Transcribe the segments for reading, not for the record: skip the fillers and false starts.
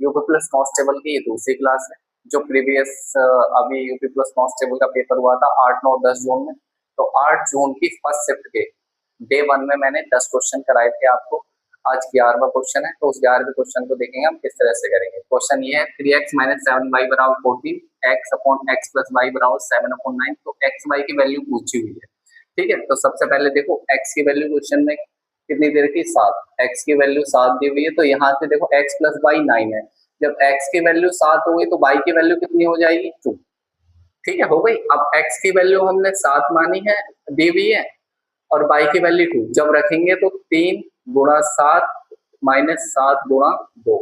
UP plus constable की ये दूसरी क्लास है। जो प्रीवियस अभी यूपी प्लस कांस्टेबल का पेपर हुआ था 8, 9, 10 जून में, तो 8 जून की फर्स्ट शिफ्ट के डे 1 में मैंने 10 क्वेश्चन कराए थे आपको। आज 11वां क्वेश्चन है, तो उस 11वें क्वेश्चन को देखेंगे हम किस तरह से करेंगे। क्वेश्चन ये है 3x माइनस 7y बराबर 14, x upon x plus y बराबर 7 अपॉन 9। तो x y की वैल्यू पूछी हुई है, ठीक है। तो सबसे पहले देखो x की वैल्यू क्वेश्चन में कितनी देर की 7, x की वैल्यू 7 दी हुई है, तो यहाँ से देखो x प्लस y 9 है। जब x की वैल्यू 7 हो गई तो y की वैल्यू कितनी हो जाएगी 2, ठीक है, हो गई। अब x की वैल्यू हमने 7 मानी है, दी हुई है, और y की वैल्यू 2 जब रखेंगे तो 3 गुणा 7 माइनस 7 गुणा 2।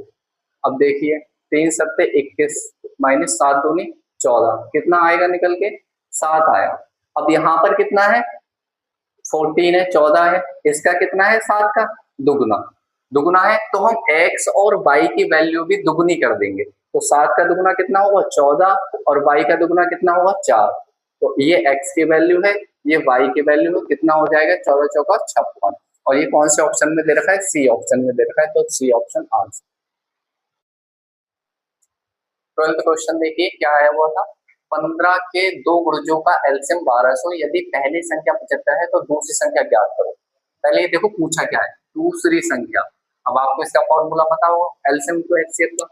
अब देखिए 3 सत्ते 21 माइनस 7 दूनी 14, कितना आएगा निकल के 7 आया। अब यहाँ पर कितना है 14 है, 14 है, इसका कितना है 7 का दुगुना, दुगुना है तो हम x और y की वैल्यू भी दुगुनी कर देंगे। तो 7 का दुगुना कितना होगा 14 और y का दुगुना कितना होगा 4। तो ये x की वैल्यू है, ये y की वैल्यू है, कितना हो जाएगा 14 चौका 56। और ये कौन से ऑप्शन में दे रखा है, सी ऑप्शन में दे रखा है, तो C option answer. 12th question देखिए क्या आया हुआ था, 15 के दो गुणजों का एलसीएम 1200, यदि पहली संख्या 75 है तो दूसरी संख्या ज्ञात करो। पहले ये देखो पूछा क्या है, दूसरी संख्या। अब आपको इसका फॉर्मूला पता होगा, एलसीएम टू एचसीएफ का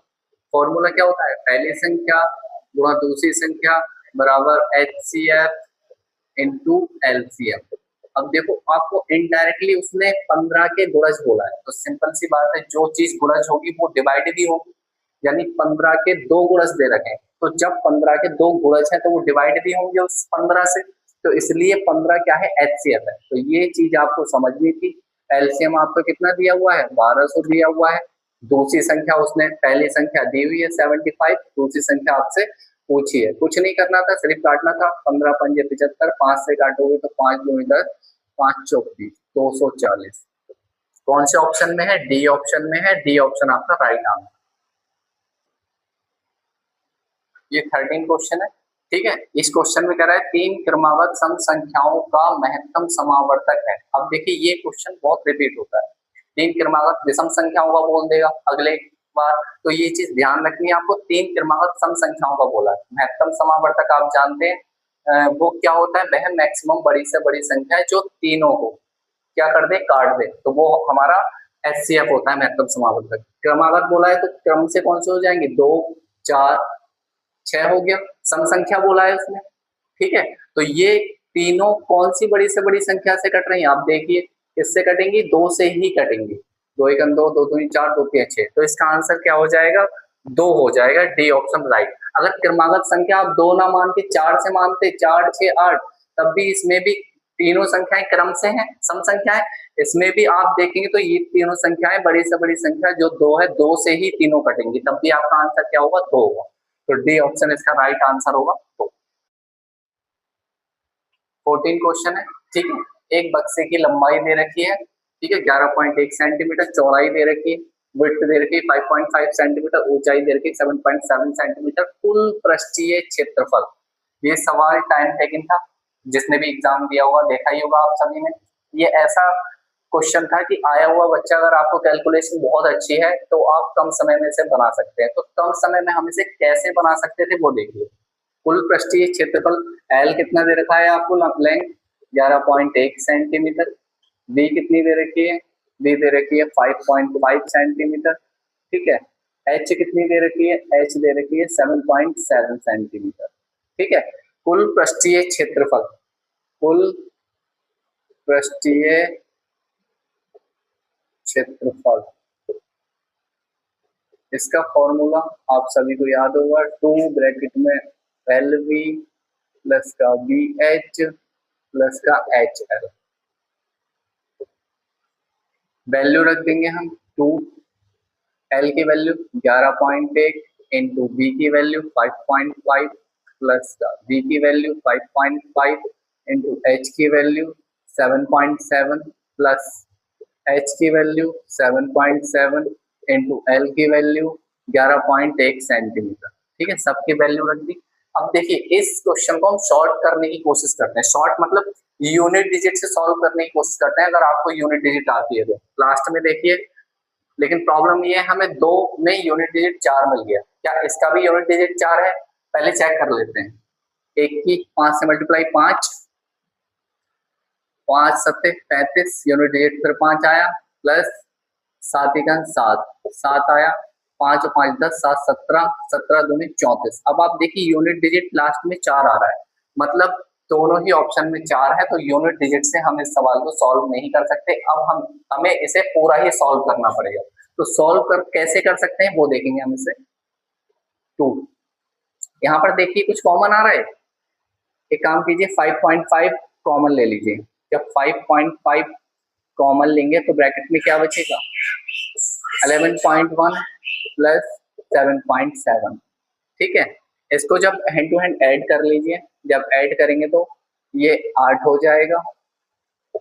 फॉर्मूला क्या होता है, पहली संख्या गुणा दूसरी संख्या बराबर एचसीएफ इनटू एलसीएम। अब देखो आपको इनडायरेक्टली उसने 15 के गुणज बोला है, तो सिंपल सी बात है, जो चीज गुणज होगी वो डिवाइड भी होगी, यानी 15 के दो गुणज दे रखे हैं, तो जब 15 के दो गुणज हैं तो वो डिवाइड भी होंगे उस 15 से, तो इसलिए 15 क्या है एचसीएफ है। तो ये चीज आपको समझनी थी। एलसीएम आपको कितना दिया हुआ है 1200 दिया हुआ है, दूसरी संख्या उसने पहली संख्या दी हुई है 75, दूसरी संख्या आपसे पूछी है, कुछ नहीं करना था, सिर्फ काटना था। 15 पंजे 75, 5 से काटोगे तो 5 दूनी 10, 5 चौक 20, 240। कौन से ऑप्शन में है, डी ऑप्शन में है, डी ऑप्शन आपका राइट आंसर। ये 13 क्वेश्चन है, ठीक है। इस क्वेश्चन में कह रहा है तीन क्रमागत सम संख्याओं का महत्तम समावर्तक है। अब देखिए ये क्वेश्चन बहुत रिपीट होता है, तीन क्रमागत विषम संख्याओं का बोल देगा अगले बार, तो ये चीज ध्यान रखनी है आपको, तीन क्रमागत सम संख्याओं का बोला है। महत्तम समावर्तक आप जानते हैं वो क्या होता है, वह मैक्सिमम बड़ी से बड़ी संख्या है जो तीनों को क्या कर दे, काट दे, तो वो हमारा एचसीएफ होता है महत्तम समावर्तक। क्रमागत बोला है तो क्रम से कौन से हो जाएंगे, 2, 4, 6 हो गया, सम संख्या बोला है उसने, ठीक है। तो ये तीनों कौन सी बड़ी से बड़ी संख्या से कट रही है, आप देखिए किससे कटेंगी, 2 से ही कटेंगी, 2 एकम 2, 2 दूनी 4, 2 तिया 6, तो इसका आंसर क्या हो जाएगा 2 हो जाएगा, डी ऑप्शन राइट। अगर क्रमागत संख्या आप 2 ना मान के 4 से मानते, 4, 6, 8, तब भी इसमें भी तीनों संख्याएं क्रम से हैं, सम संख्याएं, इसमें भी आप देखेंगे तो ये तीनों संख्याएं बड़ी से बड़ी संख्या जो 2 है, 2 से ही तीनों कटेंगी, तब भी आपका आंसर क्या होगा 2 होगा, तो डी ऑप्शन इसका राइट आंसर होगा। 14 क्वेश्चन है, ठीक है। एक बक्से की लंबाई दे रखी है, ठीक है, 11.1 सेंटीमीटर, चौड़ाई दे रखी है, विड्थ दे रखी है 5.5 सेंटीमीटर, ऊंचाई दे रखी है 7.7 सेंटीमीटर, कुल पृष्ठीय क्षेत्रफल। ये सवाल टाइम टेकिंग था, जिसने भी एग्जाम दिया होगा देखा ही होगा आप सभी ने। ये ऐसा क्वेश्चन था कि आया हुआ बच्चा अगर आपको कैलकुलेशन बहुत अच्छी है तो आप कम समय में से बना सकते हैं, तो कम समय में हम इसे कैसे बना सकते थे वो देखिए। कुल पृष्ठीय क्षेत्रफल एल कितना दे रखा है आपको, लेंथ 11.1 सेंटीमीटर, बी कितनी दे रखी है, बी दे रखी है 5.5 सेंटीमीटर, ठीक है। एच कितनी दे रखी है, एच दे रखी है 7.7 सेंटीमीटर, ठीक है। कुल पृष्ठीय क्षेत्रफल, कुल पृष्ठीय क्षेत्रफल, इसका फॉर्मूला आप सभी को याद होगा, 2 ब्रैकेट में एल वी प्लस का बी एच प्लस का एच एल। वैल्यू रख देंगे हम 2, एल की वैल्यू 11.1 इंटू बी की वैल्यू 5.5 प्लस का बी की वैल्यू 5.5 इंटू एच की वैल्यू 7.7 प्लस एच की वैल्यू 7.7 इंटू एल की वैल्यू 11.1 सेंटीमीटर, ठीक है, सबकी वैल्यू रख दी। अब देखिए इस क्वेश्चन को हम सॉल्व करने की कोशिश करते हैं, सॉर्ट मतलब यूनिट डिजिट से सॉल्व करने की कोशिश करते हैं, अगर आपको यूनिट डिजिट आती है तो। लास्ट में देखिए लेकिन प्रॉब्लम ये है हमें 2 में यूनिट डिजिट 4 मिल गया। क्या इसका भी यूनिट डिजिट 4 है? पहले चेक कर लेते हैं। 1 की 5 से मल्टीप्लाई 5, 5 सत्ते 35, यूनिट डिजिट फिर 5 आया, प्लस 7 एकम 7, 7 आया, 5 और 5 10, 7 17, 17 दूनी 34। अब आप देखिए यूनिट डिजिट लास्ट में 4 आ रहा है, मतलब दोनों ही ऑप्शन में 4 है, तो यूनिट डिजिट से हम इस सवाल को सॉल्व नहीं कर सकते। अब हमें इसे पूरा ही सॉल्व करना पड़ेगा। तो सॉल्व कर कैसे कर सकते हैं वो देखेंगे हम इसे। 2 यहाँ पर देखिए कुछ कॉमन आ रहा है, एक काम कीजिए 5.5 कॉमन ले लीजिए। जब 5.5 कॉमन लेंगे तो ब्रैकेट में क्या बचेगा, 11.1 प्लस 7.7। ठीक है, इसको जब हैंड टू हैंड ऐड कर लीजिए, जब ऐड करेंगे तो ये 8 हो जाएगा,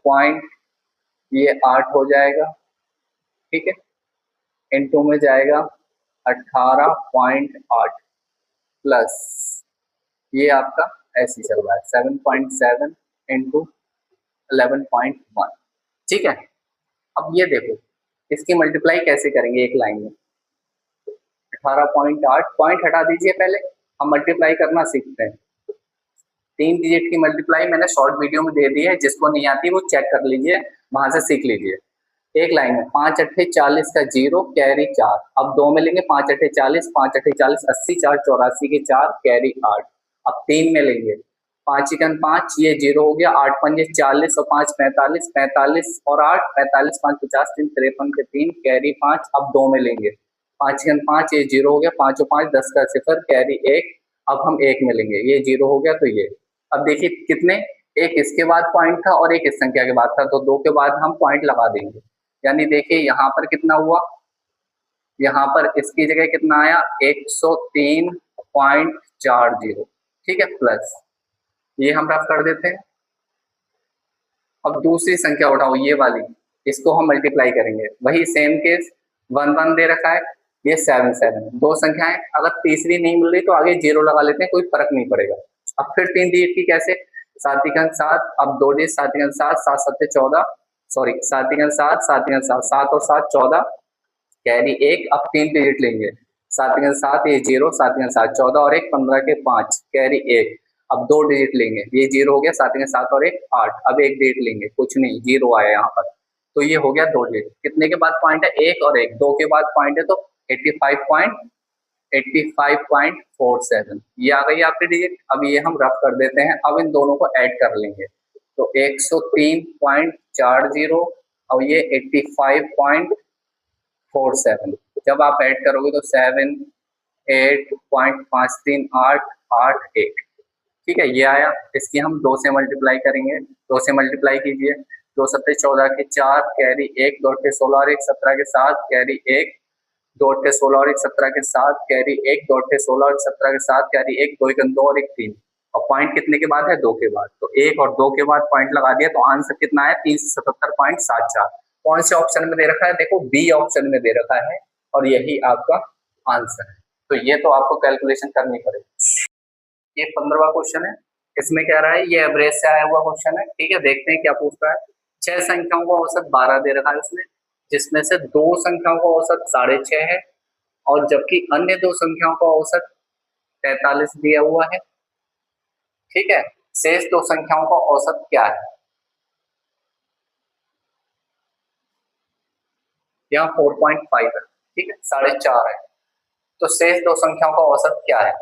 पॉइंट ये 8 हो जाएगा। ठीक है, इनटू में जाएगा 18.8 प्लस ये आपका ऐसे चल रहा है 7.7 इंटू 11.1। ठीक है, अब ये देखो इसकी मल्टीप्लाई कैसे करेंगे एक लाइन में। 18.8 पॉइंट हटा दीजिए, पहले हम मल्टीप्लाई करना सीखते हैं। 3 डिजिट की मल्टीप्लाई मैंने शॉर्ट वीडियो में दे दी है, जिसको नहीं आती वो चेक कर लीजिए, वहां से सीख लीजिए। एक लाइन में 5 अट्ठे 40 का 0 कैरी 4, अब 2 में लेंगे 5 अट्ठे 40, 5 अट्ठे 40 80, 4 84 के 4 कैरी 8। अब 3 में लेंगे 5 एकम 5, ये 0 हो गया, 8 पंजे 40 और 5 45, 45 और 8 45, 5 50, 3 53 के 3 कैरी 5। अब 2 में लेंगे 5 एकम 5, ये 0 हो गया, 5 और 5 10 का 0 कैरी 1। अब हम 1 में लेंगे, ये 0 हो गया, तो ये अब देखिए कितने, एक इसके बाद पॉइंट था और एक इस संख्या के बाद था, तो 2 के बाद हम पॉइंट लगा देंगे। यानी देखिए यहाँ पर कितना हुआ, यहाँ पर इसकी जगह कितना आया 103.40। ठीक है, प्लस ये हम रफ कर देते हैं। अब दूसरी संख्या उठाओ, ये वाली, इसको हम मल्टीप्लाई करेंगे, वही सेम केस 1 1 दे रखा है, ये 7 7, दो संख्याएं, अगर तीसरी नहीं मिल रही तो आगे 0 लगा लेते हैं, कोई फर्क नहीं पड़ेगा। अब फिर 3 डिजिट की कैसे, 7 एकम 7, अब 2 डिजिट 7 एकम 7, 7 7 14, सॉरी 7 एकम 7, 7 एकम 7, 7 और 7 14 कैरी 1। अब 3 डिजिट लेंगे, 7 एकम 7, ये 0, 7 एकम 7 14 और 1 15 के 5 कैरी 1। अब 2 डिजिट लेंगे, ये 0 हो गया, 7 एकम 7 और 1 8। अब 1 डिजिट लेंगे, कुछ नहीं, 0 आया यहाँ पर, तो ये हो गया 2 डिजिट। कितने के बाद पॉइंट है, 1 और 1, 2 के बाद पॉइंट है, तो 85.47 ये आ गई आपकी डिजिट। अब ये हम रफ कर देते हैं, अब इन दोनों को ऐड कर लेंगे, तो 103.40 और ये 85.47, जब आप ऐड करोगे तो 78.53881। ठीक है, ये आया, इसकी हम 2 से मल्टीप्लाई करेंगे, 2 से मल्टीप्लाई कीजिए, 2 सत्ते 14 के 4 कैरी 1, 2 अट्ठे 16 और 1 17 के 7 कैरी 1, 2 अट्ठे 16 और 1 17 के 7 कैरी 1, 2 अट्ठे 16 और 17 के 7 कैरी 1, 2 एकम 2 और 1 3। और पॉइंट कितने के बाद है, 2 के बाद, तो 1 और 2 के बाद पॉइंट लगा दिया, तो आंसर कितना है 377.74। कौन से ऑप्शन में दे रखा है, देखो बी ऑप्शन में दे रखा है, और यही आपका आंसर है। तो ये तो आपको कैलकुलेशन करनी पड़ेगी। ये 15वां क्वेश्चन है, इसमें क्या रहा है, ये एवरेज से आया हुआ क्वेश्चन है। ठीक है, देखते हैं क्या पूछ रहा है। 6 संख्याओं का औसत 12 दे रखा है उसने, जिसमें से 2 संख्याओं का औसत 6.5 है, और जबकि अन्य 2 संख्याओं का औसत 43 दिया हुआ है। ठीक है, शेष 2 संख्याओं का औसत क्या है, यहाँ 4.5 है। ठीक है, 4.5 है, तो शेष 2 संख्याओं का औसत क्या है,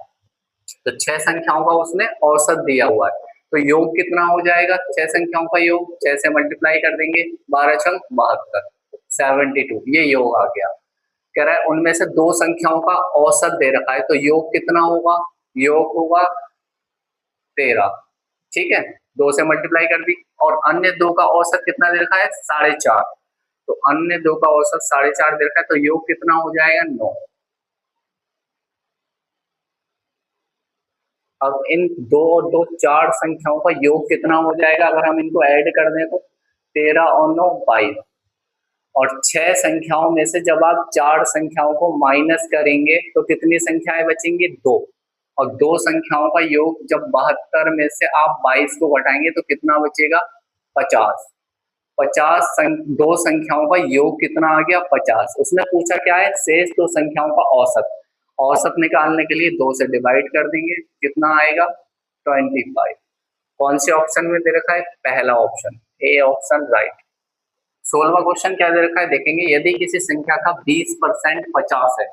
तो 6 संख्याओं का उसने औसत दिया हुआ है, तो योग कितना हो जाएगा, 6 संख्याओं का योग 6 से मल्टीप्लाई कर देंगे, 12 छंग 72, 72, ये योग आ गया। कह रहा है उनमें से 2 संख्याओं का औसत दे रखा है, तो योग कितना होगा, योग होगा 13। ठीक है, 2 से मल्टीप्लाई कर दी, और अन्य 2 का औसत कितना दे रखा है 4.5, तो अन्य 2 का औसत 4.5 दे रखा है, तो योग कितना हो जाएगा 9। अब इन 2 और 2 4 संख्याओं का योग कितना हो जाएगा, अगर हम इनको ऐड कर दें तो 13 और 9 22, और 6 संख्याओं में से जब आप 4 संख्याओं को माइनस करेंगे तो कितनी संख्याएं बचेंगी, 2, और 2 संख्याओं का योग जब 72 में से आप 22 को घटाएंगे तो कितना बचेगा 50, दो संख्याओं का योग कितना आ गया 50। उसने पूछा क्या है, शेष दो संख्याओं का औसत। औसत निकालने के लिए 2 से डिवाइड कर देंगे, कितना आएगा 25। कौन से ऑप्शन में दे रखा है, पहला ऑप्शन, ए ऑप्शन राइट। 16वां क्वेश्चन क्या दे रखा है देखेंगे, यदि किसी संख्या का 20% 50 है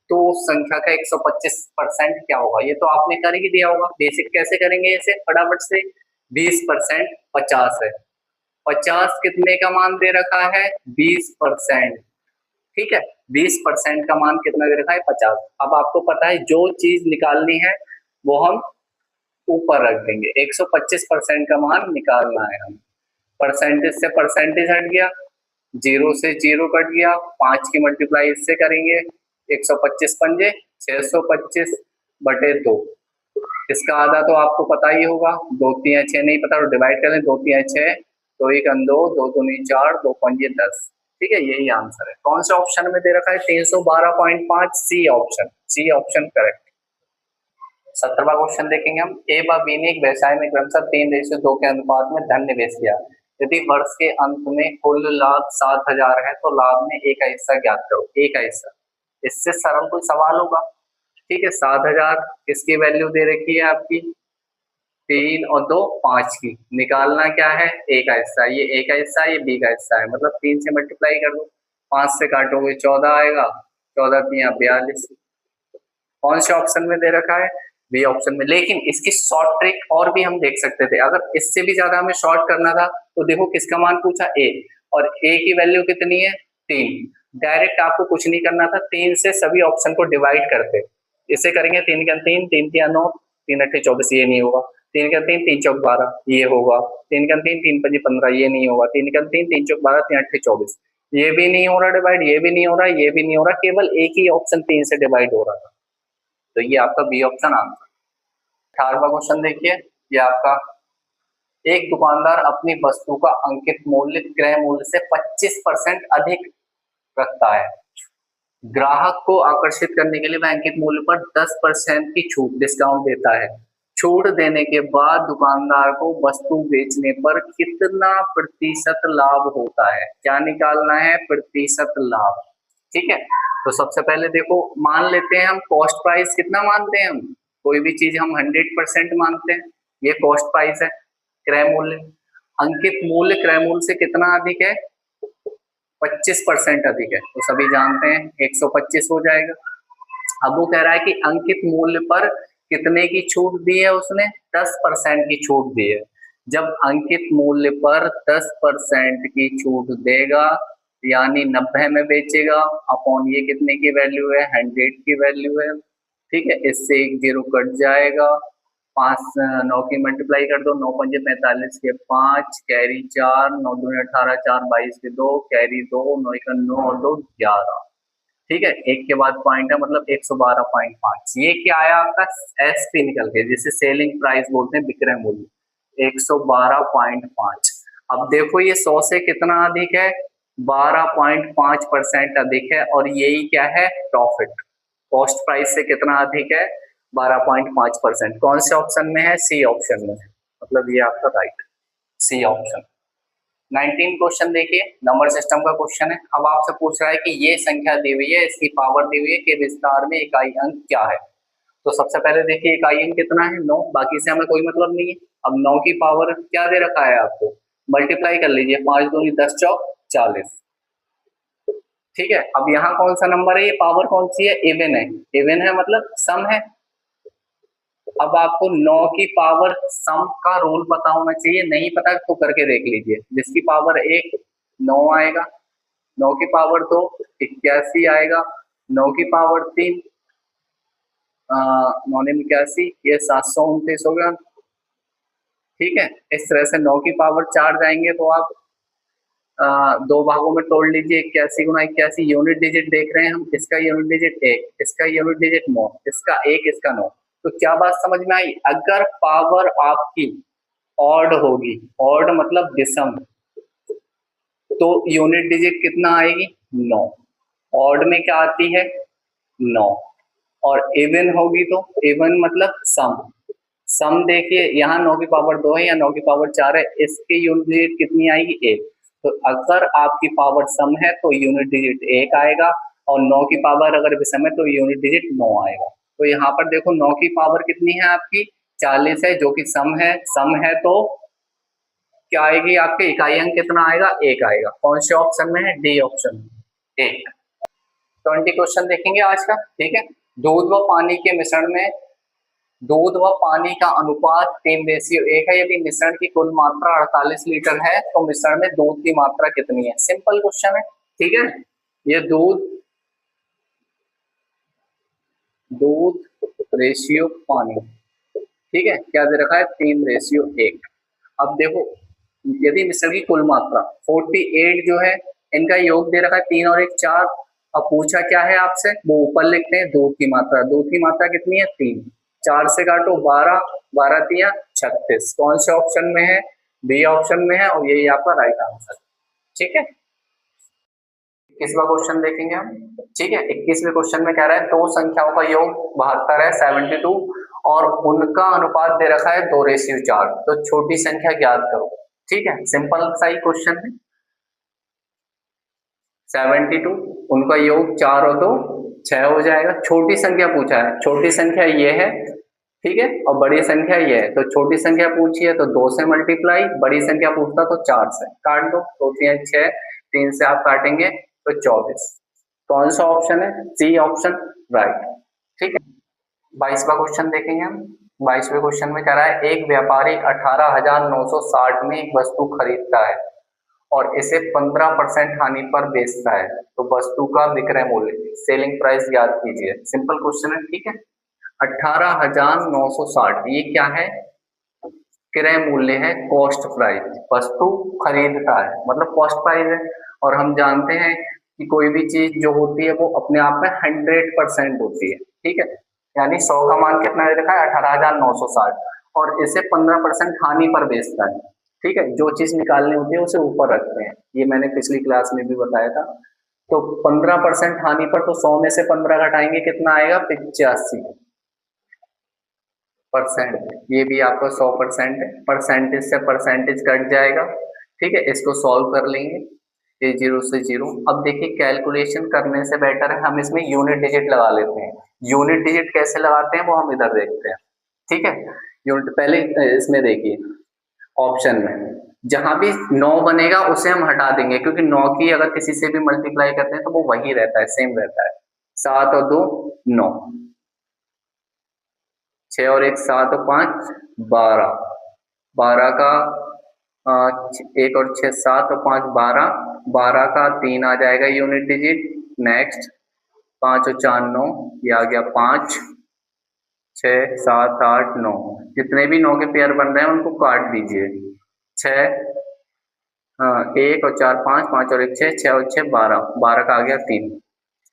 तो उस संख्या का 125% क्या होगा। ये तो आपने कर ही दिया होगा, बेसिक कैसे करेंगे इसे फटाफट से। 20% 50 है, 50 कितने का मान दे रखा है 20%, ठीक है। 20% का मान कितना दे रखा है 50। अब आपको पता है जो चीज निकालनी है वो हम ऊपर रख देंगे, 125% का मान निकालना है हम। परसेंटेज से परसेंटेज हट गया, जीरो से जीरो कट गया, 5 की मल्टीप्लाई इससे करेंगे, 125 पंजे 625 बटे 2। इसका आधा तो आपको पता ही होगा, 2 3 6 नहीं पता तो डिवाइड करें, 2 3 6, 2 1 2, 2 2 4, 2 5 10, ठीक है। यही आंसर है। कौन से ऑप्शन में दे रखा है 312.5, C option, C option correct. 17वां क्वेश्चन देखेंगे हम, ए व बी ने एक व्यवसाय में क्रमशः 3:2 के अनुपात में धन निवेश किया। यदि वर्ष के अंत में कुल लाभ 7,000 है तो लाभ में ए का हिस्सा ज्ञात करो। ए का हिस्सा, इससे सरल कोई सवाल होगा, ठीक है। 7,000 किसकी वैल्यू दे रखी है आपकी, 3 और 2 5 की, निकालना क्या है ए का हिस्सा। ये ए का हिस्सा है, ये बी का हिस्सा है, मतलब 3 से मल्टीप्लाई कर दो, 5 से काटोगे 14 आएगा, 14 3 42। कौन से ऑप्शन में दे रखा है, बी ऑप्शन में। लेकिन इसकी शॉर्ट ट्रिक और भी हम देख सकते थे, अगर इससे भी ज्यादा हमें शॉर्ट करना था तो देखो किसका मान पूछा ए, और ए की वैल्यू कितनी है 3। डायरेक्ट आपको कुछ नहीं करना था, 3 से सभी ऑप्शन को डिवाइड करते। इसे करेंगे 3 का 3, 3 3 9, 3 8 24, ये नहीं होगा। 3 का 3, 3 चौक 12, ये होगा। 3 का 3, 3 5 15, ये नहीं होगा। 3 का 3, 3 चौक 12, 3 8 24, ये भी नहीं हो रहा डिवाइड, ये भी नहीं हो रहा, ये भी नहीं हो रहा, केवल एक ही ऑप्शन 3 से डिवाइड हो रहा था, तो ये आपका बी ऑप्शन आंसर। 18वां क्वेश्चन देखिए, ये आपका, एक दुकानदार अपनी वस्तु का अंकित मूल्य क्रय मूल्य से 25% अधिक रखता है। ग्राहक को आकर्षित करने के लिए वह अंकित मूल्य पर 10% की छूट डिस्काउंट देता है। छूट देने के बाद दुकानदार को वस्तु बेचने पर कितना प्रतिशत लाभ होता है। क्या निकालना है, प्रतिशत लाभ, ठीक है। तो सबसे पहले देखो, मान लेते हैं हम कॉस्ट प्राइस कितना मानते हैं, हम कोई भी चीज हम 100% मानते हैं, ये कॉस्ट प्राइस है। क्रय मूल्य, अंकित मूल्य क्रय मूल्य से कितना अधिक है 25% अधिक है, तो सभी जानते हैं 125 हो जाएगा। अब वो कह रहा है कि अंकित मूल्य पर कितने की छूट दी है उसने, 10% की छूट दी है। जब अंकित मूल्य पर 10% की छूट देगा यानी 90 में बेचेगा, अपॉन ये कितने की वैल्यू है 100 की वैल्यू है, ठीक है। इससे एक जीरो कट जाएगा, 5 9 की मल्टीप्लाई कर दो, 9 पंजे 45 के 5, कैरी 4, 9 दूनी 18, 4 22 के 2, कैरी 2, 9 का 9 और 2 11, ठीक है। एक के बाद पॉइंट है, मतलब 112.5। ये क्या आया आपका एसपी निकल के, जिसे सेलिंग प्राइस बोलते हैं, विक्रय मूल्य 112.5। अब देखो ये 100 से कितना अधिक है, 12.5% अधिक है, और यही क्या है प्रॉफिट। कॉस्ट प्राइस से कितना अधिक है 12.5%। कौन से ऑप्शन में है, सी ऑप्शन में है, मतलब ये आपका राइट सी ऑप्शन। 19 क्वेश्चन देखिए, नंबर सिस्टम का क्वेश्चन है। अब आपसे पूछ रहा है कि ये संख्या दी हुई है, इसकी पावर दी हुई है कि विस्तार में इकाई अंक क्या है। तो सबसे पहले देखिए इकाई अंक कितना है 9, बाकी से हमें कोई मतलब नहीं है। अब 9 की पावर क्या दे रखा है आपको, मल्टीप्लाई कर लीजिए, 5 दूनी 10 चौक 40, ठीक है। अब यहाँ कौन सा नंबर है, ये पावर कौन सी है, इवन है, इवन है मतलब सम है। अब आपको 9 की पावर सम का रूल पता होना चाहिए, नहीं पता तो करके देख लीजिए। जिसकी पावर 1 9 आएगा, 9 की पावर 2 81 आएगा, 9 की पावर 3 9 81, ये 729 होगा, ठीक है। इस तरह से 9 की पावर 4 जाएंगे तो आप दो भागों में तोड़ लीजिए, 81 गुना 81, यूनिट डिजिट देख रहे हैं हम, इसका यूनिट डिजिट 1, इसका यूनिट डिजिट 9, इसका 1, इसका 9। तो क्या बात समझ में आई, अगर पावर आपकी ऑड होगी, ऑड मतलब विषम, तो यूनिट डिजिट कितना आएगी 9, ऑड में क्या आती है 9, और इवन होगी तो इवन मतलब सम। सम देखिए यहाँ 9 की पावर 2 है या 9 की पावर 4 है, इसकी यूनिट डिजिट कितनी आएगी 1, तो अगर आपकी पावर सम है तो यूनिट डिजिट 1 आएगा, और 9 की पावर अगर विषम है तो यूनिट डिजिट 9 आएगा। तो यहाँ पर देखो 9 की पावर कितनी है आपकी 40 है, जो कि सम है तो क्या आएगी आपके इकाई अंक कितना आएगा 1 आएगा। कौन से ऑप्शन में है, डी ऑप्शन में 1। 20 क्वेश्चन देखेंगे आज का, ठीक है। दूध व पानी के मिश्रण में दूध व पानी का अनुपात 3:1 है। यदि मिश्रण की कुल मात्रा 48 लीटर है तो मिश्रण में दूध की मात्रा कितनी है। सिंपल क्वेश्चन है, ठीक है। ये दूध रेशियो पानी, ठीक है, क्या दे रखा है 3:1। अब देखो यदि मिश्रण की कुल मात्रा 48 जो है, इनका योग दे रखा है 3 और 1 4। अब पूछा क्या है आपसे, वो ऊपर लिखते हैं दूध की मात्रा कितनी है 3, 4 से काटो 12, 12 तिया 36। कौन से ऑप्शन में है, बी ऑप्शन में है, और यही आपका राइट आंसर, ठीक है। 21वां क्वेश्चन देखेंगे हम, ठीक है। 21वें क्वेश्चन में कह रहा है दो संख्याओं का योग 72 है 72, और उनका अनुपात दे रखा है 2:4। तो छोटी संख्या ज्ञात करो, ठीक है। सिंपल सा ही क्वेश्चन है। 72 उनका योग 4 और 2 6 हो जाएगा। छोटी संख्या पूछा है, छोटी संख्या ये है, ठीक है, और बड़ी संख्या ये है। तो छोटी संख्या पूछी है तो 2 से मल्टीप्लाई, बड़ी संख्या पूछता तो 4 से काट दो, 2 3 6, 3 से आप काटेंगे तो 24। कौन सा ऑप्शन है, सी ऑप्शन राइट, ठीक है। 22वां क्वेश्चन देखेंगे हम। 22वें क्वेश्चन में कह रहा है एक व्यापारी 18,960 में एक वस्तु खरीदता है और इसे 15% हानि पर बेचता है, तो वस्तु का विक्रय मूल्य सेलिंग प्राइस ज्ञात कीजिए। सिंपल क्वेश्चन है, ठीक है। 18,960 ये क्या है, क्रय मूल्य है, कॉस्ट प्राइस। वस्तु खरीदता है मतलब कॉस्ट प्राइस है, और हम जानते हैं कि कोई भी चीज जो होती है वो अपने आप में 100% होती है, ठीक है। यानी 100 का मान कितना दे रखा है 18,960, और इसे 15% हानि पर बेचता है, ठीक है। जो चीज निकालनी होती है उसे ऊपर रखते हैं, ये मैंने पिछली क्लास में भी बताया था। तो 15% हानि पर, तो 100 में से 15 घटाएंगे कितना आएगा 85%। ये भी आपका 100% है, परसेंटेज से परसेंटेज कट जाएगा, ठीक है। इसको सॉल्व कर लेंगे, ये 0 से 0। अब देखिए कैलकुलेशन करने से बेटर है हम इसमें यूनिट डिजिट लगा लेते हैं। यूनिट डिजिट कैसे लगाते हैं वो हम इधर देखते हैं, ठीक है। यूनिट पहले इसमें देखिए ऑप्शन में जहां भी 9 बनेगा उसे हम हटा देंगे, क्योंकि 9 की अगर किसी से भी मल्टीप्लाई करते हैं तो वो वही रहता है, सेम रहता है। 7 और 2 9, 6 और 1 7 और 5 12, 12 का 1 और 6 7 और 5 12, 12 का 3 आ जाएगा यूनिट डिजिट। नेक्स्ट 5 और 4 9, ये आ गया 5 6 7 8 9। जितने भी 9 के पेयर बन रहे हैं उनको काट दीजिए। 6 1 और 4 5, 5 और 1 6, 6 और 6 12, 12 का आ गया 3।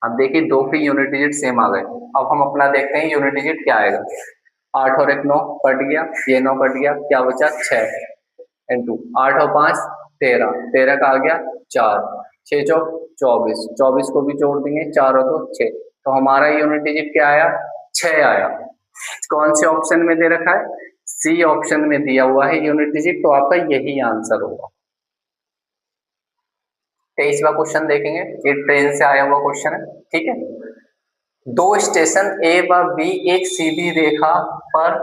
अब देखिए 2 के यूनिट डिजिट सेम आ गए। अब हम अपना देखते हैं यूनिट डिजिट क्या आएगा। 8 और 1 9 कट गया, ये 9 कट गया, क्या बचा 6 इंटू 8 और 5 13, 13 का आ गया 4, 6 चौक 24, 24 को भी जोड़ देंगे, 4 और 2 6। तो हमारा यूनिट डिजिट क्या आया 6 आया। कौन से ऑप्शन में दे रखा है, सी ऑप्शन में दिया हुआ है यूनिट डिजिट, तो आपका यही आंसर होगा। 23वां क्वेश्चन देखेंगे, ये ट्रेन से आया हुआ क्वेश्चन है, ठीक है। दो स्टेशन ए व बी एक सीधी रेखा पर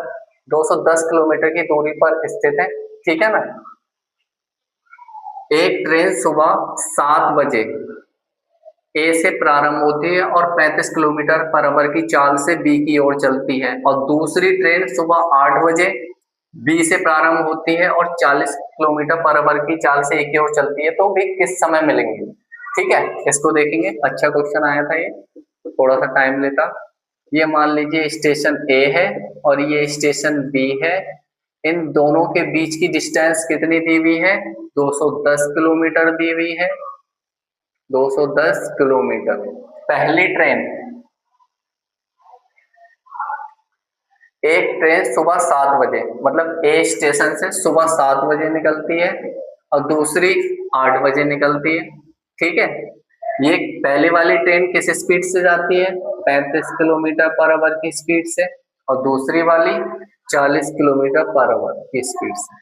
210 किलोमीटर की दूरी पर स्थित है, ठीक है ना। एक ट्रेन सुबह 7 बजे ए से प्रारंभ होती है और 35 किलोमीटर पर आवर की चाल से बी की ओर चलती है, और दूसरी ट्रेन सुबह 8 बजे बी से प्रारंभ होती है और 40 किलोमीटर पर आवर की चाल से ए की ओर चलती है, तो वे किस समय मिलेंगे, ठीक है। इसको देखेंगे, अच्छा क्वेश्चन आया था ये, थोड़ा सा टाइम लेता। ये मान लीजिए स्टेशन ए है और ये स्टेशन बी है, इन दोनों के बीच की डिस्टेंस कितनी दी हुई है 210 किलोमीटर दी हुई है, 210 किलोमीटर। पहली ट्रेन, एक ट्रेन सुबह 7 बजे मतलब ए स्टेशन से सुबह 7 बजे निकलती है और दूसरी 8 बजे निकलती है, ठीक है। ये पहले वाली ट्रेन किस स्पीड से जाती है 35 किलोमीटर पर आवर की स्पीड से, और दूसरी वाली 40 किलोमीटर पर आवर की स्पीड से।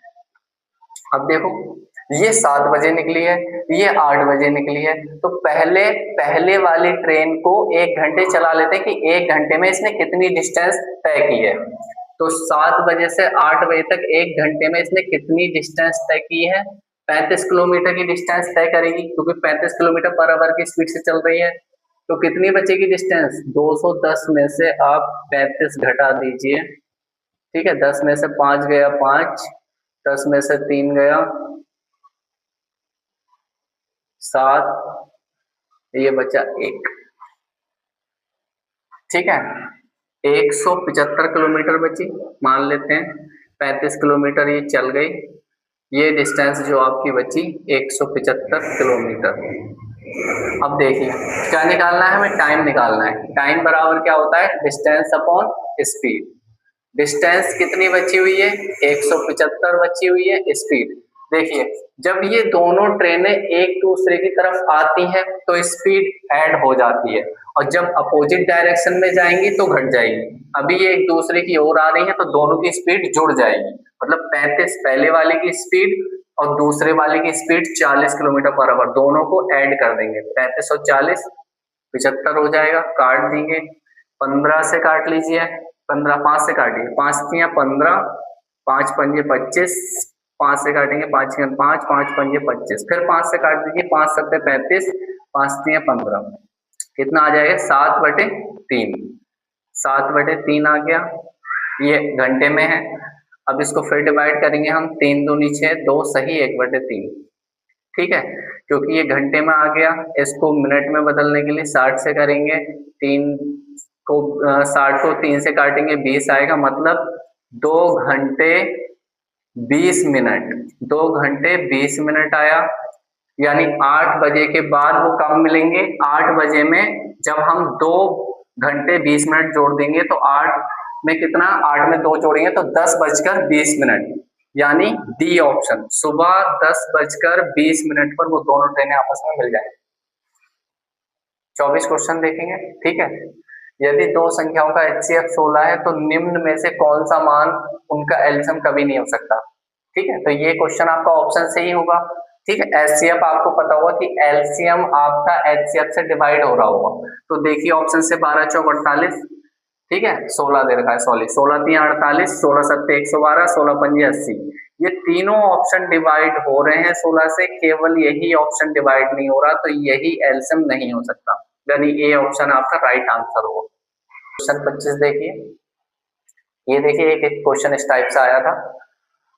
अब देखो ये 7 बजे निकली है, ये 8 बजे निकली है। तो पहले वाली ट्रेन को 1 घंटे चला लेते हैं कि 1 घंटे में इसने कितनी डिस्टेंस तय की है। तो 7 बजे से 8 बजे तक 1 घंटे में इसने कितनी डिस्टेंस तय की है? 35 किलोमीटर की डिस्टेंस तय करेगी, क्योंकि 35 किलोमीटर पर आवर की स्पीड से चल रही है। तो कितनी बचेगी डिस्टेंस? 210 में से आप 35 घटा दीजिए, ठीक है। 10 में से 5 गया 5, 10 में से 3 गया 7, ये बचा 1, ठीक है। 175 किलोमीटर बची, मान लेते हैं 35 किलोमीटर ये चल गई, ये डिस्टेंस जो आपकी बची 175 किलोमीटर। अब देखिए क्या निकालना है हमें? टाइम निकालना है। टाइम बराबर क्या होता है? Distance upon speed. डिस्टेंस कितनी बची हुई है? 175 बची हुई है। स्पीड देखिए, जब ये दोनों ट्रेनें एक दूसरे की तरफ आती हैं तो स्पीड ऐड हो जाती है, और जब अपोजिट डायरेक्शन में जाएंगी तो घट जाएगी। अभी ये एक दूसरे की ओर आ रही है तो दोनों की स्पीड जुड़ जाएगी, मतलब 35 पहले वाले की स्पीड और दूसरे वाले की स्पीड 40 किलोमीटर पर आवर, दोनों को ऐड कर देंगे। 35 और 40 75 हो जाएगा, काट देंगे। 15 से काट लीजिए, 15 5 से काटिए, 5 तियां 15, 5 पंजे 25, 5 से काटेंगे 5 छियां 5, 5 पंजे 25, फिर 5 से काट दीजिए, 5 सत्ते 35, 5 तियां 15, कितना आ जाएगा? 7/3। 7/3 आ गया, ये घंटे में है। अब इसको फिर डिवाइड करेंगे हम, 3 दूनी 6, 2 सही 1/3, ठीक है। क्योंकि ये घंटे में आ गया, इसको मिनट में बदलने के लिए 60 से करेंगे, 3 को 60 को 3 से काटेंगे 20 आएगा, मतलब 2 घंटे 20 मिनट, 2 घंटे 20 मिनट आया। यानी 8 बजे के बाद वो कब मिलेंगे? 8 बजे में जब हम 2 घंटे 20 मिनट जोड़ देंगे तो 8 में कितना? 8 में 2 जोड़ेंगे तो 10:20, यानी डी ऑप्शन, सुबह 10:20 पर वो दोनों ट्रेनें आपस में मिल जाएंगी। 24 क्वेश्चन देखेंगे, ठीक है। यदि दो संख्याओं का HCF 16 है तो निम्न में से कौन सा मान उनका एलसीएम कभी नहीं हो सकता, ठीक है। तो ये क्वेश्चन आपका ऑप्शन से ही होगा, ठीक है। HCF आपको पता होगा कि एलसीएम आपका HCF से डिवाइड हो रहा होगा, तो देखिए ऑप्शन से 12 चौक 48, ठीक है। 16 दे रखा है, सॉरी 16 3 48, 16 7 112, 16 5 80, ये तीनों ऑप्शन डिवाइड हो रहे हैं 16 से, केवल यही ऑप्शन डिवाइड नहीं हो रहा, तो यही एलसीएम नहीं हो सकता, यानी ए ऑप्शन आपका राइट आंसर होगा। क्वेश्चन 25 देखिए, ये देखिए एक क्वेश्चन इस टाइप से आया था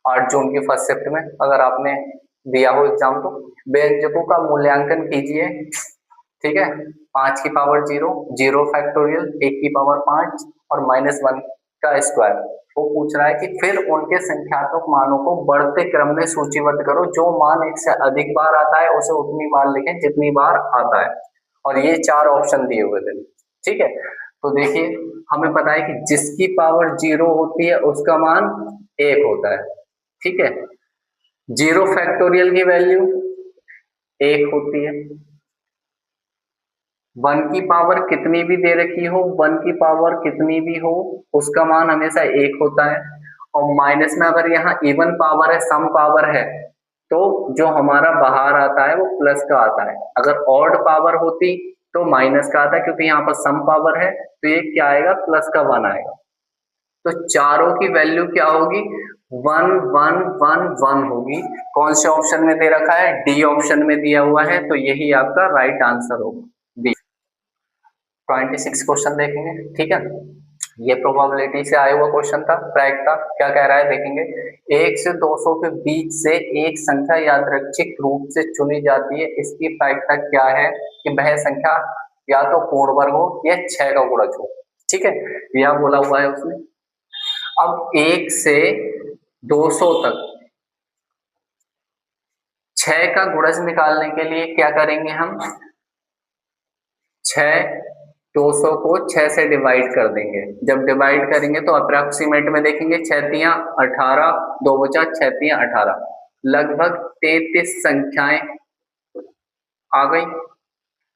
8 जून की फर्स्ट शिफ्ट में, अगर आपने दिया हो एग्जाम तो। व्यंजकों का मूल्यांकन कीजिए, ठीक है। 5 की पावर 0, 0 फैक्टोरियल, 1 की पावर 5 और -1 का स्क्वायर। वो पूछ रहा है कि फिर उनके संख्यात्मक मानों को बढ़ते क्रम में सूचीबद्ध करो, जो मान 1 से अधिक बार आता है उसे उतनी बार लिखें जितनी बार आता है, और ये 4 ऑप्शन दिए हुए थे, ठीक है। तो देखिए हमें पता है कि जिसकी पावर 0 होती है उसका मान 1 होता है, ठीक है। 0 फैक्टोरियल की वैल्यू 1 होती है। 1 की पावर कितनी भी दे रखी हो, 1 की पावर कितनी भी हो, उसका मान हमेशा 1 होता है। और माइनस में अगर यहाँ इवन पावर है, सम पावर है, तो जो हमारा बाहर आता है वो प्लस का आता है। अगर ऑड पावर होती तो माइनस का आता है, क्योंकि यहाँ पर सम पावर है, तो ये क्या आएगा? प्लस का 1 आएगा। तो चारों की वैल्यू क्या होगी? 1 1 1 1 होगी। कौन से ऑप्शन में दे रखा है? डी ऑप्शन में दिया हुआ है, तो यही आपका राइट आंसर होगा, डी। 26 क्वेश्चन देखेंगे, ठीक है। ये प्रोबेबिलिटी से आया हुआ क्वेश्चन था, प्रैक्ट का। क्या कह रहा है देखेंगे, 1 से 200 के बीच से एक संख्या यादृच्छिक रूप से चुनी जाती है, इसकी प्रायिकता क्या है कि वह संख्या या तो पूर्ण वर्ग हो या 6 का गुणज हो, ठीक है। यह बोला हुआ है उसने। अब 1 से 200 तक 6 का गुणज निकालने के लिए क्या करेंगे हम? 6 200 को 6 से डिवाइड कर देंगे। जब डिवाइड करेंगे तो अप्रोक्सीमेट में देखेंगे, 6 तियां 18, 2 बचा 6 तियां 18, लगभग 33 संख्याएं आ गई,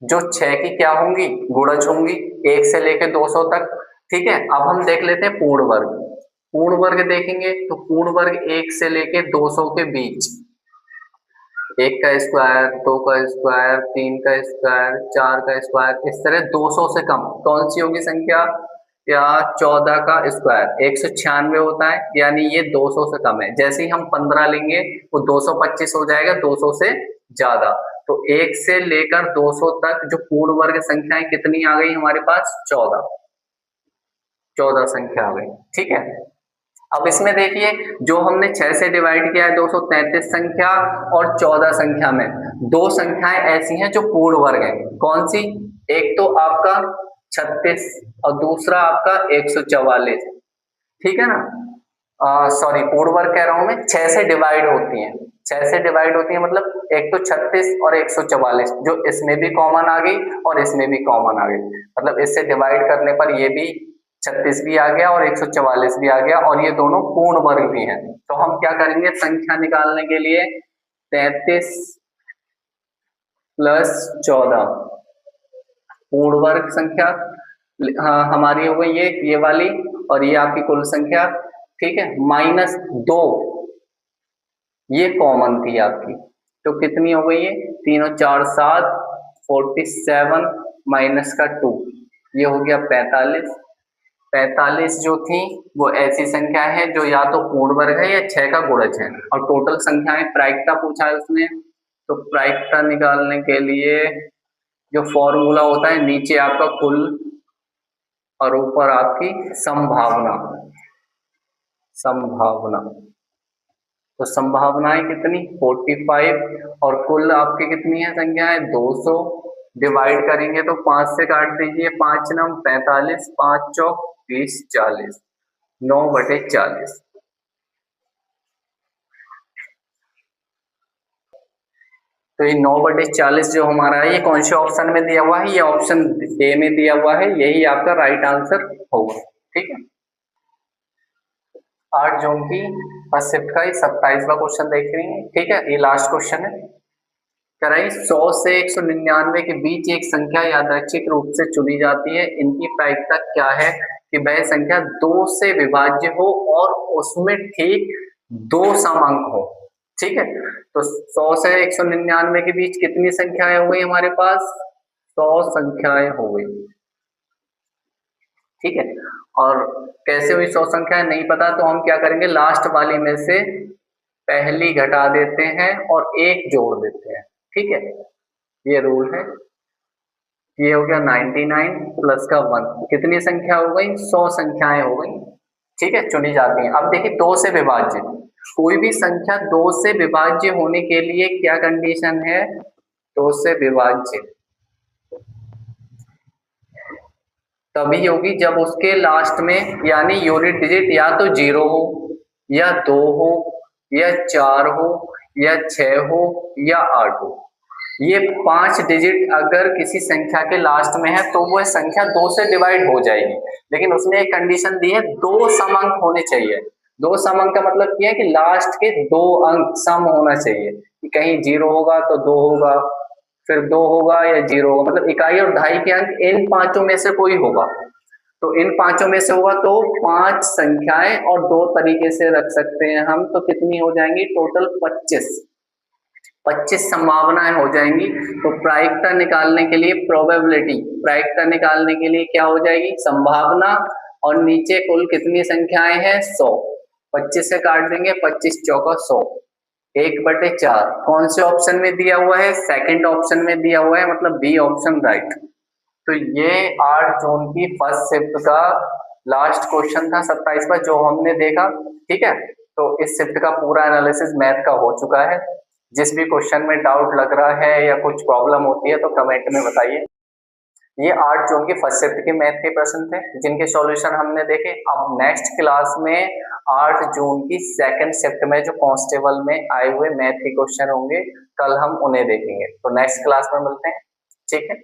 जो 6 की क्या होंगी? गुणज होंगी, 1 से लेकर 200 तक, ठीक है। अब हम देख लेते हैं पूर्ण वर्ग। पूर्ण वर्ग देखेंगे तो पूर्ण वर्ग 1 से लेकर 200 के बीच, 1 का स्क्वायर, 2 का स्क्वायर, 3 का स्क्वायर, 4 का स्क्वायर, इस तरह 200 से कम कौन सी होगी संख्या? या 14 का स्क्वायर 196 होता है, यानी ये 200 से कम है। जैसे ही हम 15 लेंगे वो 225 हो जाएगा, 200 से ज्यादा। तो 1 से लेकर 200 तक जो पूर्ण वर्ग संख्याएं कितनी आ गई हमारे पास? 14 संख्या आ गई। ठीक है, अब इसमें देखिए जो हमने 6 से डिवाइड किया है 233 संख्या और 14 संख्या में दो संख्याएं ऐसी हैं जो पूर्ण वर्ग है। कौन सी? एक तो आपका 36 और दूसरा आपका 144। ठीक है ना, सॉरी पूर्ण वर्ग कह रहा हूं मैं, 6 से डिवाइड होती हैं। 6 से डिवाइड होती है मतलब एक तो 36 और 144, जो इसमें भी कॉमन आ गई और इसमें भी कॉमन आ गई। मतलब इससे डिवाइड करने पर ये भी 36 भी आ गया और 144 भी आ गया, और ये दोनों पूर्ण वर्ग भी हैं। तो हम क्या करेंगे संख्या निकालने के लिए? 33 प्लस 14 पूर्ण वर्ग संख्या, हाँ हमारी हो गई ये वाली, और ये आपकी कुल संख्या। ठीक है, माइनस 2 ये कॉमन थी आपकी, तो कितनी हो गई? ये 3 और 4 7, 47 माइनस का 2, ये हो गया 45। 45 जो थी वो ऐसी संख्या है जो या तो पूर्ण वर्ग है या 6 का गुणज है। और टोटल संख्याएं प्रायिकता पूछा है उसने, तो प्रायिकता निकालने के लिए जो फॉर्मूला होता है, नीचे आपका कुल और ऊपर आपकी संभावना। संभावना तो संभावनाएं कितनी? 45, और कुल आपकी कितनी है संख्याएं? 200। डिवाइड करेंगे तो 5 से काट दीजिए, 5 9 45, 5 चौक 20 40, 9/40। तो ये 9/40 जो हमारा है, ये कौन से ऑप्शन में दिया हुआ है? ये ऑप्शन ए में दिया हुआ है, यही आपका राइट आंसर होगा। ठीक है, 8 जून की फर्स्ट शिफ्ट का 27वां क्वेश्चन देख रही है। ठीक है, ये लास्ट क्वेश्चन है। कह रही 100 से 199 के बीच एक संख्या यादृच्छिक रूप से चुनी जाती है, इनकी प्रायिकता क्या है कि वह संख्या 2 से विभाज्य हो और उसमें ठीक 2 समांक हो। ठीक है, तो 100 से 199 के बीच कितनी संख्याएं हो गई हमारे पास? 100 संख्याएं हो गई। ठीक है, और कैसे हुई 100 संख्याएं नहीं पता तो हम क्या करेंगे, लास्ट वाली में से पहली घटा देते हैं और एक जोड़ देते हैं। ठीक है, ये रूल है। ये हो गया 99 प्लस का 1, कितनी संख्या हो गई? 100 संख्याएं हो गई। ठीक है, चुनी जाती हैं। अब देखिए 2 से विभाज्य, कोई भी संख्या 2 से विभाज्य होने के लिए क्या कंडीशन है? 2 से विभाज्य तभी होगी जब उसके लास्ट में यानी यूनिट डिजिट या तो 0 हो या 2 हो या 4 हो या 6 हो या 8 हो। ये 5 डिजिट अगर किसी संख्या के लास्ट में है तो वह संख्या 2 से डिवाइड हो जाएगी, लेकिन उसने एक कंडीशन दी है 2 सम अंक होने चाहिए। 2 सम अंक का मतलब क्या है कि लास्ट के 2 अंक सम होना चाहिए, कि कहीं 0 होगा तो 2 होगा, फिर 2 होगा या 0 होगा, मतलब इकाई और दहाई के अंक इन पांचों में से कोई होगा। तो इन पांचों में से होगा तो 5 संख्याएं और 2 तरीके से रख सकते हैं हम, तो कितनी हो जाएंगी? टोटल 25 संभावनाएं हो जाएंगी। तो प्रायिकता निकालने के लिए प्रोबेबिलिटी, प्रायिकता निकालने के लिए क्या हो जाएगी? संभावना, और नीचे कुल कितनी संख्याएं हैं? 100। 25 से काट देंगे, 25 चौका 100, 1/4 कौन से ऑप्शन में दिया हुआ है? सेकंड ऑप्शन में दिया हुआ है, मतलब बी ऑप्शन राइट। तो ये 8 जून की फर्स्ट शिफ्ट का लास्ट क्वेश्चन था 27वां जो हमने देखा। ठीक है, तो इस शिफ्ट का पूरा एनालिसिस मैथ का हो चुका है। जिस भी क्वेश्चन में डाउट लग रहा है या कुछ प्रॉब्लम होती है तो कमेंट में बताइए। ये 8 जून की फर्स्ट शिफ्ट के मैथ के प्रश्न थे जिनके सॉल्यूशन हमने देखे। अब नेक्स्ट क्लास में 8 जून की सेकंड शिफ्ट में जो कांस्टेबल में आए हुए मैथ के क्वेश्चन होंगे, कल हम उन्हें देखेंगे। तो नेक्स्ट क्लास में मिलते हैं। ठीक है।